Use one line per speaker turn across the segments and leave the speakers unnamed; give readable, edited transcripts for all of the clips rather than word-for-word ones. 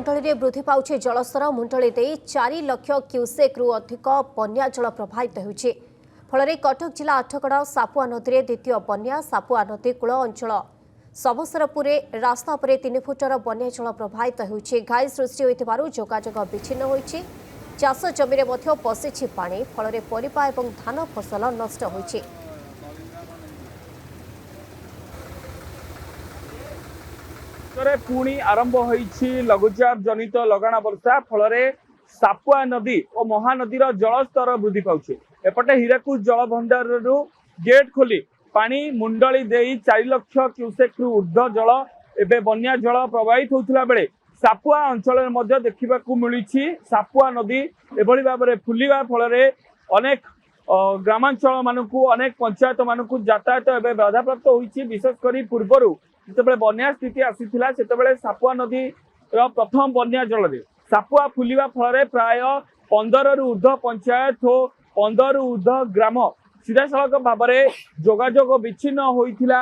मुंडली में वृद्धि पाउछि जलस्तर मुंडली 4 लाख क्यूसेक्रु अधिक बन्या जल प्रभावित होइछि। फल कटक जिला आठगड़ सापुआ नदी में द्वितीय बन्या सापुआ नदी कूल अंचल सबसरपुर रास्ता पर 3 फुटर बन्या जल प्रभावित होइछि। घाई सृष्टि होइथिबारु जोगाजोग विच्छिन्न होइछि। चाष जमी में पशिछि पानी फल परिबा एवं धान फसल नष्ट होइछि।
पुणी आरंभ होइछि लघुचाप जनित लगाण वर्षा फल सापुआ नदी और महानदीर जलस्तर वृद्धि पाउछि। एपटे हीराकुद जल भंडार गेट खोली पानी मुंडली दे 4 लाख क्यूसेक्रु ऊर्ध्व जल एवं बन्या जल प्रवाहित होता बेले सापुआ अंचल देखा मिली सापुआ नदी एभली भाव में फुलिबा फल अनेक ग्रामांचल मानक अनेक पंचायत मानक यातायात एवं बाधाप्राप्त होइछि। विशेषकर पूर्वर जिते बन्या स्थिति आसीथिला सेतेबेले सापुआ नदी प्रथम बन्या जल सापुआ फुलिबा फल प्राय 15 रु ऊर्ध्व पंचायत और 15 रु ऊर्ध्व ग्राम सीधा सड़क भाव में जोगाजोग विच्छिन्न होइथिला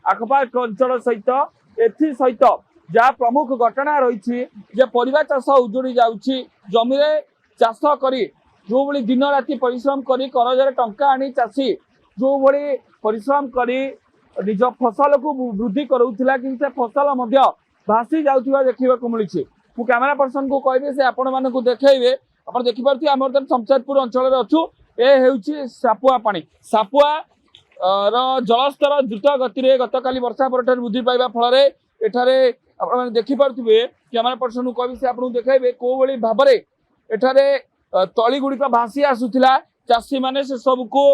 आखपाख अंचल सहित एथि सहित जहाँ प्रमुख घटना रही परिबा चाष उजुड़ी जाउछि। जमी रे चाष करी जो भली दिन राति परिश्रम करी करजरे टंका आनी चाषी जो भली परिश्रम करी निज फसल को वृद्धि करूला कि फसल भासी जाउथिबा देखा मिली। मु कैमेरा पर्सन को कहबे से आपण मानकु देखेबे आपण देखि परथि हम शमशेरपुर अंचल रे अछु। ए हेउछि सापुआ पानी सापुआ जलस्तर द्रुत गति रे गतकाली वर्षा पर वृद्धि पाइबा फल एठारे आपण देखि परथिबे कैमेरा पर्सन को कहबे से आपण देखेबे को भली भाबरे एठारे तळी गुडी भासी आसुथिला चाषी माने से सब को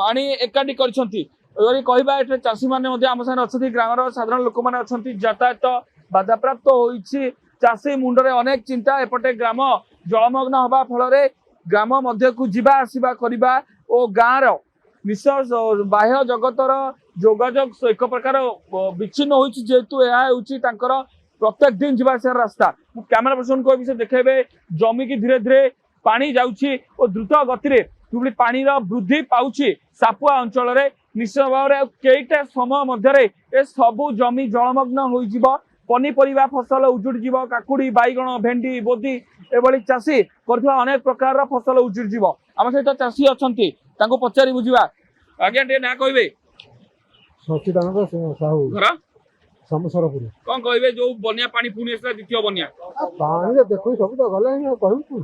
आनी एकाठी करछंती। कहवा एट चाषी मैंने आम साथ अच्छा ग्रामर साधारण लोक मैंने अच्छा यातायात बाधाप्राप्त होइछि। चाषी मुंडरे अनेक चिंता एपटे ग्राम जलमग्न हवा फल ग्राम मध्य को जीवा आसवा करवा और गाँव निश्चय बाह्य जगतर जोगाजोग एक प्रकार विच्छिन्न होइछि जेहेतु यह प्रत्येक दिन जीवा आसार रास्ता। कैमेरा पर्सन को भी देखेबे जमी की धीरे धीरे पानी जाउछि और द्रुत गति में पानी वृद्धि पाउछि सापुआ अंचल निश्चय भाव में कईटा समय मध्य सबू जमी जलमग्न हो पनीपरिया फसल उजुड़ जीव काकुड़ी बैगण भेंडी बोदी एभली चाषी करथिबा अनेक प्रकार फसल उजुड़ जीव। आम सहित चाषी अच्छी पचारि बुझा आज्ञा टे ना कहबे
सचिदानंद साहू
घर
समसरपुर
कौन कहबे जो बन्या पानी पुणी आसला द्वितीय बन्या
पानी देखो सब तो गले कहू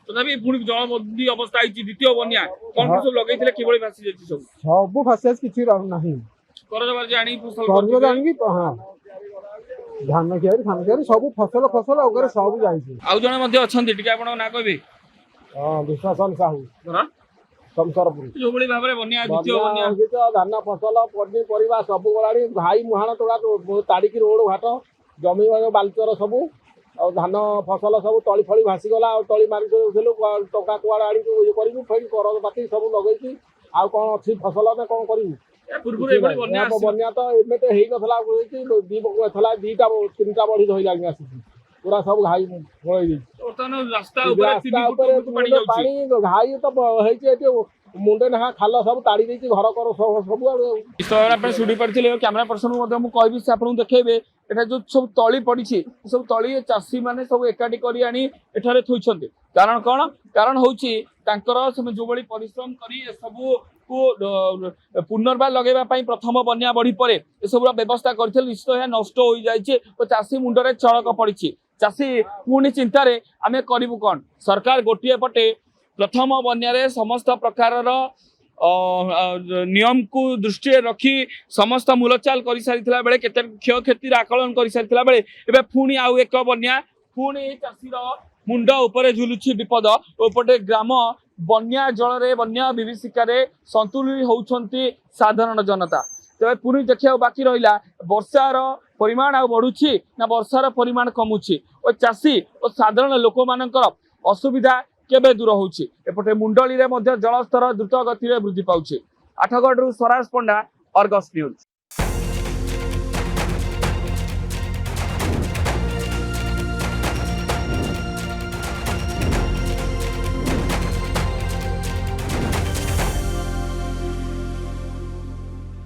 तथापि पुणी जलबंदी अवस्था होइछि द्वितीय बन्या कौन सब लगैथिले किबळी भासी जाछि
सब भासी किछि नाही
करजबार जे आनी फसल
करजबार आनी हां धान खान सब फसल फसल ओकरे सब जाइछि।
आउ जने मध्ये अछंती टिके आपण ना कहबे
हां विश्वासन साहू
घर
समसरपुर
जो बळी भाबरे बन्या द्वितीय बन्या
धान फसल पनी परिबा सब गलाडी भाई मुहाण तोड़ा ताड़िकी रोड घाट जमी बालचर सब धान फसल सब तली फली भासी गला तली मारी देलु टका कुआड़ आनी करू फेर कर पाती सब लगे आ कौन अच्छी फसल ना कौन करू बन्या तो एम तो होता 2-3टा बढ़ी धोला पूरा सब घाई पानी घाई तो मुंडे ना खाल सब ताड़ी देती घर कर सब
शुणी पारे कैमेरा पर्सन कहबी से आपको देखेबे एटा जो सब तली पड़ी सब तली चाषी मैंने सब एकाठी कर आनी एठारे थोइछन्ते कारण कौन कारण होची जो बड़ी परिश्रम करी सबू को पुनर्बार लगेगा प्रथम बन्या बढ़ी पर सब व्यवस्था करथिल निश्चित यह नष्ट हो जाइए और चाषी मुंडरे चड़क पड़ी चाषी पुणी चिंतार आम करूँ कौन सरकार गोटे पटे प्रथम बन्या समस्त प्रकार नियम को दृष्टि रखी समस्त मूलचाल कर सारी बेले केते क्षयक्षतिर आकलन कर सारी बेले एवं पुणी आउ एक बन्या पुणी चाषीर मुंड उपरे झुलुछि विपद ओपटे ग्राम बन्या जल बन्या विभीषिकार संतुलित होउछंती साधारण जनता। तेज पुणी देखा बाकी रहा वर्षार परिमाण आ बढ़ुछि ना वर्षार परिमाण कमुछि और चाषी और साधारण लोक मानकर असुविधा केबे दूर होउछि। एपटे मुंडली रे मध्य जलस्तर द्रुत गति रे वृद्धि पाउछि। आठगढ़ स्वराज पंडा, अर्गस न्यूज।